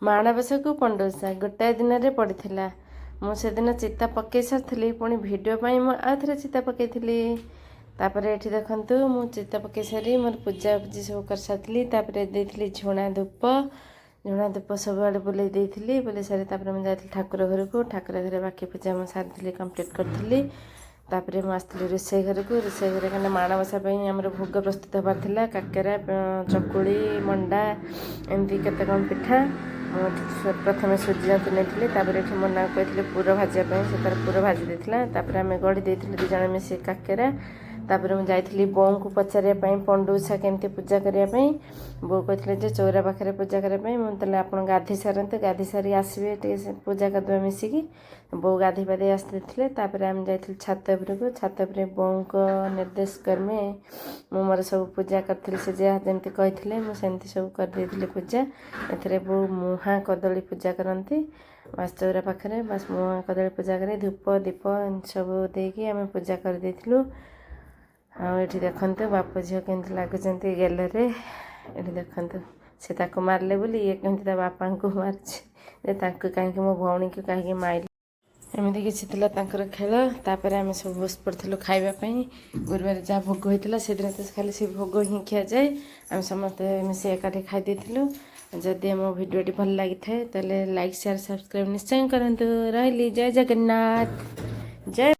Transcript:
ମାଣବସାକୁ ପଣ୍ଡୁସା ଗୋଟାଏ ଦିନରେ ପଡ଼ିଥିଲା। ମୁଁ ସେଦିନ ଚିତା ପକାଇ ସାରିଥିଲି, ପୁଣି ଭିଡ଼ିଓ ପାଇଁ ମୁଁ ଆଉ ଥରେ ଚିତା ପକାଇଥିଲି। ତାପରେ ଏଠି ଦେଖନ୍ତୁ ମୁଁ ଚିତା ପକାଇ ସାରି ମୋର ପୂଜାପୂଜି ସବୁ କରିସାରିଥିଲି। ତାପରେ ଦେଇଥିଲି ଝୁଣା ଧୂପ ସବୁଆଡ଼େ ବୁଲେଇ ଦେଇଥିଲି। ବୁଲେଇ ସାରି ତାପରେ ମୁଁ ଯାଇଥିଲି ଠାକୁର ଘରକୁ। ଠାକୁର ଘରେ ବାକି ପୂଜା ମୁଁ ସାରିଥିଲି, କମ୍ପ୍ଲିଟ୍ କରିଥିଲି। ତାପରେ ମୁଁ ଆସିଥିଲି ରୋଷେଇ ଘରକୁ। ରୋଷେଇ ଘରେ କାରଣ ମାଣବସା ପାଇଁ ଆମର ଭୋଗ ପ୍ରସ୍ତୁତ ହେବାର ଥିଲା। କାକେରା, ଚକୁଳି, ମଣ୍ଡା, ଏମିତି କେତେ କ'ଣ ପିଠା। ମୁଁ ପ୍ରଥମେ ସୁଜି ଜନ୍ତି ନେଇଥିଲି। ତାପରେ ଏଠି ମୋ ନାଁ କହିଥିଲି ପୁର ଭାଜିବା ପାଇଁ, ସେ ତାର ପୁର ଭାଜି ଦେଇଥିଲା। ତାପରେ ଆମେ ଗଢ଼ି ଦେଇଥିଲୁ 2 ଜଣ ମିଶି କାକେରା। ତାପରେ ମୁଁ ଯାଇଥିଲି ବୋଉଙ୍କୁ ପଚାରିବା ପାଇଁ ପଣ୍ଡୁସା କେମିତି ପୂଜା କରିବା ପାଇଁ। ବୋଉ କହିଥିଲେ ଯେ ଚଉରା ପାଖରେ ପୂଜା କରିବା ପାଇଁ। ମୁଁ ତାହେଲେ ଆପଣ ଗାଧୋଇ ସାରନ୍ତୁ, ଗାଧୋଇ ସାରି ଆସିବେ ଟିକେ ପୂଜା କରିଦେବା ମିଶିକି। ବୋଉ ଗାଧୋଇ ପାଧୋଇ ଆସିଥିଲେ। ତାପରେ ଆମେ ଯାଇଥିଲୁ ଛାତ ଉପରକୁ। ଛାତ ଉପରେ ବୋଉଙ୍କ ନିର୍ଦ୍ଦେଶ କ୍ରମେ ମୁଁ ମୋର ସବୁ ପୂଜା କରିଥିଲି। ସେ ଯାହା ଯେମିତି କହିଥିଲେ ମୁଁ ସେମିତି ସବୁ କରିଦେଇଥିଲି ପୂଜା। ଏଥିରେ ବୋଉ ମୁହାଁ କଦଳୀ ପୂଜା କରନ୍ତି ବାସ୍ ଚଉରା ପାଖରେ। ବାସ୍ ମୁହାଁ କଦଳୀ ପୂଜା କରି ଧୂପ ଦୀପ ସବୁ ଦେଇକି ଆମେ ପୂଜା କରିଦେଇଥିଲୁ। ଆଉ ଏଠି ଦେଖନ୍ତୁ ବାପ ଝିଅ କେମିତି ଲାଗୁଛନ୍ତି ଗେଲରେ। ଏଠି ଦେଖନ୍ତୁ ସେ ତାକୁ ମାରିଲେ ବୋଲି ଇଏ କେମିତି ତା ବାପାଙ୍କୁ ମାରିଛି, ଯେ ତାଙ୍କୁ କାହିଁକି ମୋ ଭଉଣୀକୁ କାହିଁକି ମାରିଲେ, ଏମିତି କିଛି ଥିଲା ତାଙ୍କର ଖେଳ। ତାପରେ ଆମେ ସବୁ ବସି ପଡ଼ିଥିଲୁ ଖାଇବା ପାଇଁ। ଗୁରୁବାର ଯାହା ଭୋଗ ହେଇଥିଲା ସେଦିନ ତ ଖାଲି ସେ ଭୋଗ ହିଁ ଖିଆଯାଏ। ଆମେ ସମସ୍ତେ ମିଶି ଏକାଠି ଖାଇ ଦେଇଥିଲୁ। ଯଦି ଆମ ଭିଡ଼ିଓଟି ଭଲ ଲାଗିଥାଏ ତାହେଲେ ଲାଇକ୍ ସେୟାର ସବସ୍କ୍ରାଇବ୍ ନିଶ୍ଚୟ କରନ୍ତୁ। ରହିଲି, ଜୟ ଜଗନ୍ନାଥ, ଜୟ।